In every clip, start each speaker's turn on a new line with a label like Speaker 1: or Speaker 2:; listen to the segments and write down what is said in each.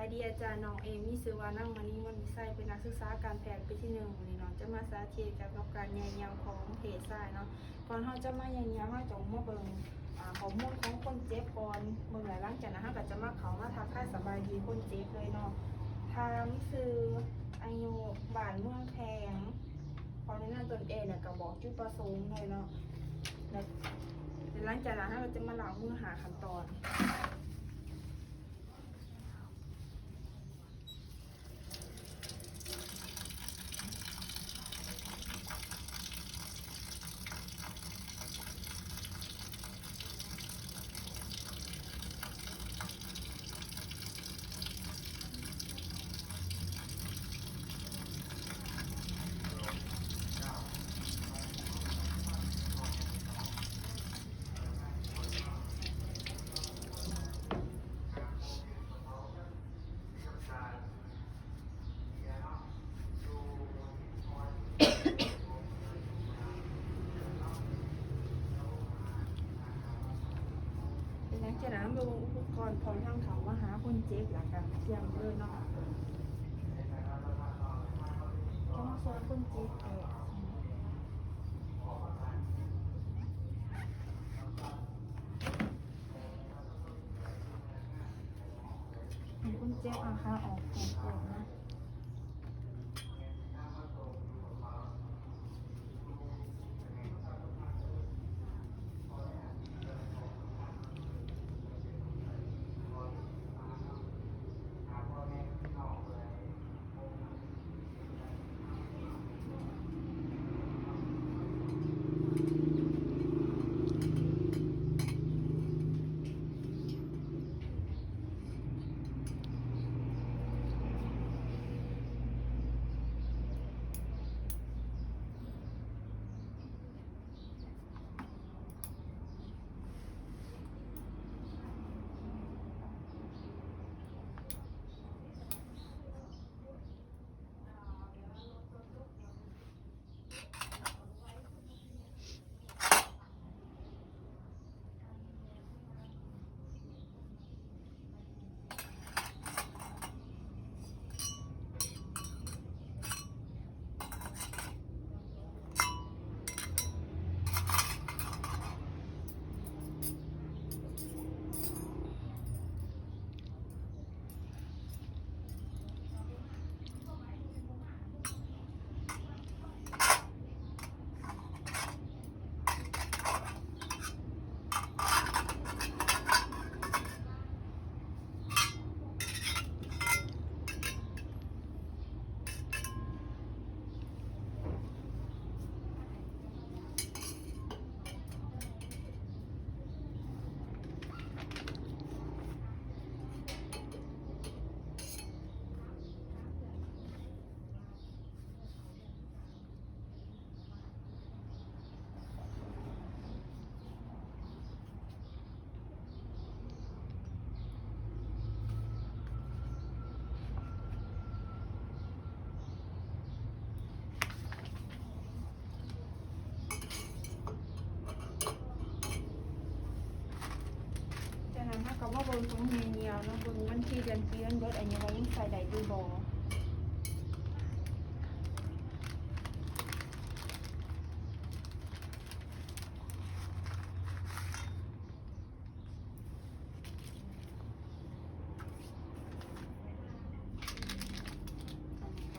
Speaker 1: ายดีอาจารย์น้องเอมมี่ซื้อว่านั่งมานี่มันมีไส้เป็นนักศึกษาการแพทย์ปีที่1วันนี้น้องจะมาสาธิตเกี่ยวกับการแยงยาวของเพศชายเนาะก่อนเราจะมาแยงยาวเราจะมาเบิ่งข้อมูลของคนเจ็บก่อนเบิ่งหลังจากนั้นเราก็จะมาเขามาทักทายสบายดีคนเจ็บเลยเนาะถามซื้ออายุบ้านเมืองแพงพอในนั้นตนเองเนี่ยก็บอกจุดประสงค์เลยเนาะแล้วหลังจากนั้นเราจะมาเล่าเนื้อหาขั้นตอนหลังจากนั้นดูอุปกรณ์พร้อมทั้งเขามาหาคนเจ็บหลังการเตรียมเลยเนาะก็มาสอนคนเจ็บคนเจ็บอาคาออกของปวดนะก็ว่าเบิ่งของเฮียเนาะเบิ่งวันที่เดือนปีวันเบิดอันนี้ว่ายังใส่ได้ดูบ่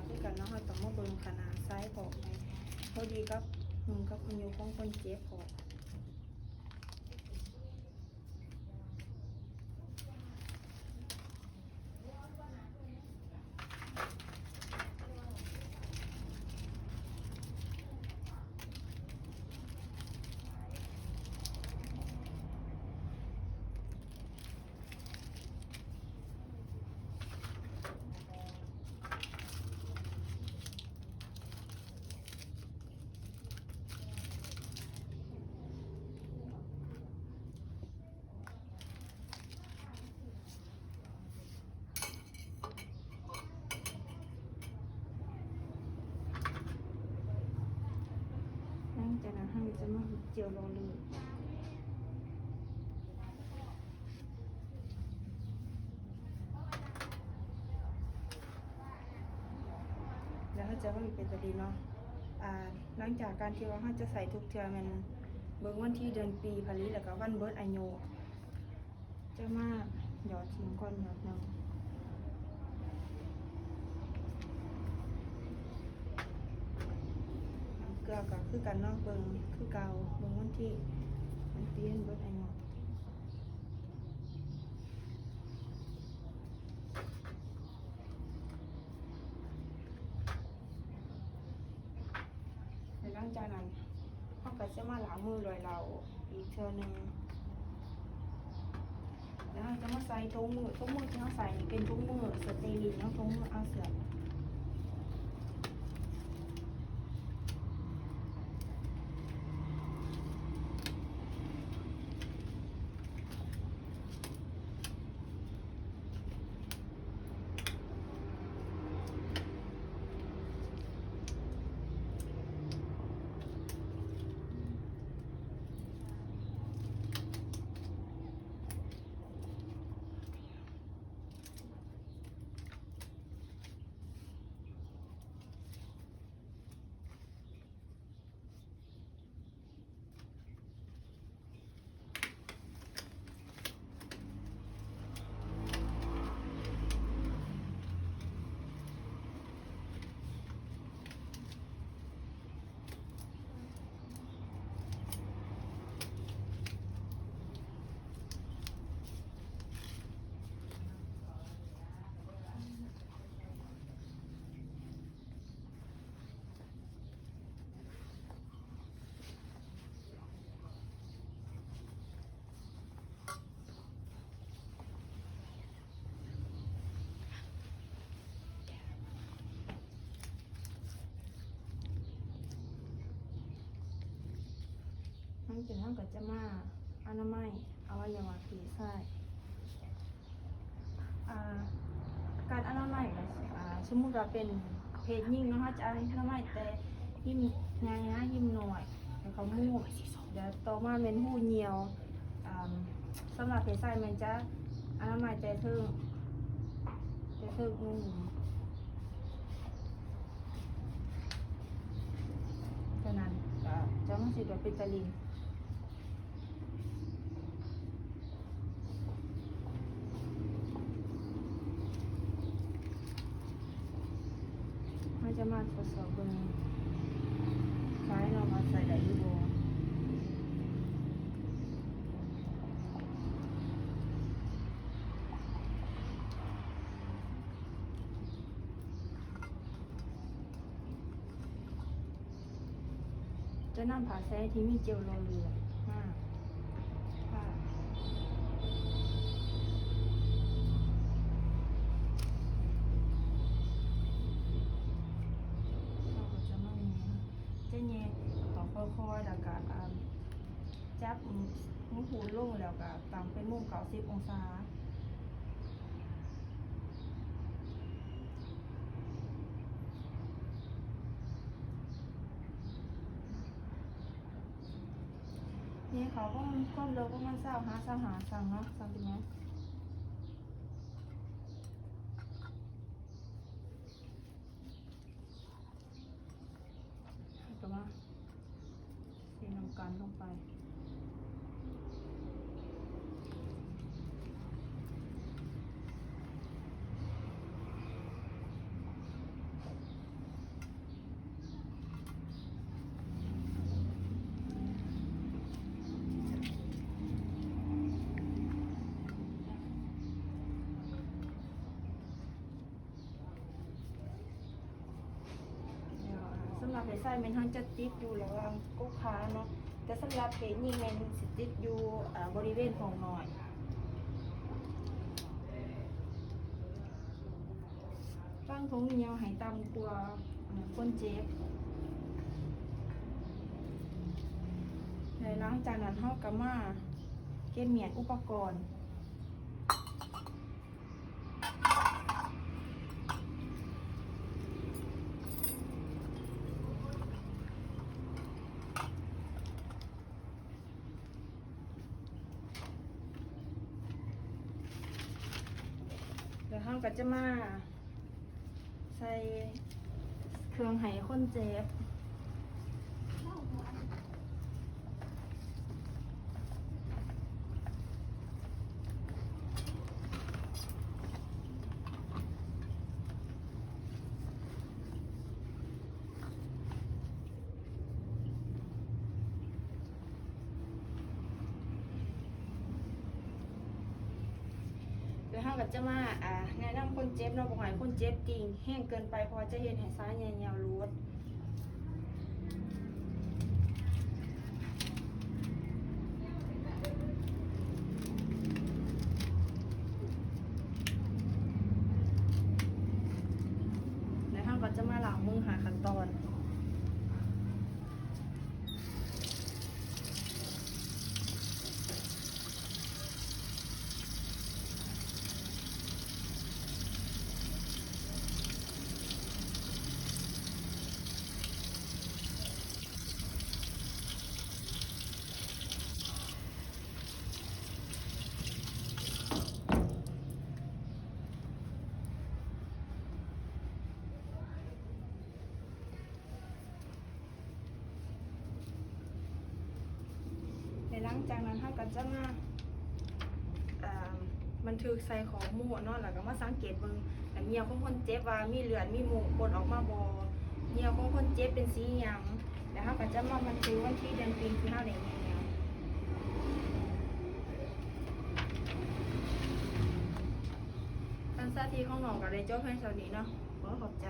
Speaker 1: ด้วยกันเนาะเราต้องมาเบิ่งขนาดไซส์ของพอดีกับกับอายุของคนเจ็บของจากนั้นเราจะมาเจียวลงเลย จะว่ามันเป็นตัวดีเนาะหลังจากการที่ว่าเขาจะใส่ทุกเทือมันเบิ่งวันที่เดือนปีผลิตแล้วก็วันเบิดอายุจะมาหยอดทิ้งก่อนหยอดหนึ่งน้ำเกลือก็คือกันเนาะเบิ่งคือเก่าเบิ่งวันที่วันปีเดือนเบิดอายุหลังจากนั้นเขาก็จะมาล้างมือเลยเราอีกเทือหนึ่งแล้วเราจะมาใส่ถุงมือที่เขาใส่เป็นถุงมือสเตอรีนเนาะถุงมือเอาเสือทั้งจากนั้นก็จะมาอนามัยอวัยวะเพศชายการอนามัยสมมุติว่าเป็นเพศหญิงเนาะจะอนามัยแต่หิมงายนะหิมหน่อยแล้วเขามูกเดี๋ยวต่อมาเป็นหูเหี่ยวสำหรับเพศชายมันจะอนามัยแต่เทิงนุ่มฉะนั้นจะมันสิแบบเป็นตะลิงมันจะมาทดสอบบนใช้เรามาใส่ได้อยู่บ่จะนำผ่าแซที่มีเจลโรลเรือผ้าเราก็จะมาจะแยกต่อค่อยๆแล้วก็จับมือหูลงแล้วก็ตามเป็นมุม90 องศาเนี่ยเขาก็ความเร็วก็มันหาสั่งเนาะสั่งเป็นไงก็ว่าเทน้ำกันลงไปสำหรับเพศชายมันทั้งจะติดอยู่ระหว่างกุ๊กขาเนาะแต่สำหรับเพศหญิงมันสิติดอยู่บริเวณของหน่อยตั้งท้องเหี่ยวให้ต่ำกว่าคนเจ็บในหลังจากนั้นเขาก็มาเก็บเมียนอุปกรณ์แล้วเขาก็จะมาใส่ข เครื่องให้คนเจ็บเดี๋ยวเราก็จะมาแนะนำคนเจ็บเนาะบอกให้คนเจ็บจริงแห้งเกินไปเพอจะเห็นให้ซ้ายยาวๆรูดแล้วเราก็จะมาล้างมือหาขั้นตอนหลังจากนั้นเราก็จะมาบันทึกใส่ของหมู่เนาะแล้วก็มาสังเกตเบิ่งเหนียวของคนเจ็บว่ามีเลือดมีหมูปนออกมาบ่เหนียวของคนเจ็บเป็นสีหยังแล้วเราก็จะมาบันทึกวันที่เดือนปีที่เราได้เหนียวทันซาทีของน้องก็ได้จบเพียงเท่านี้เนาะขอขอบใจ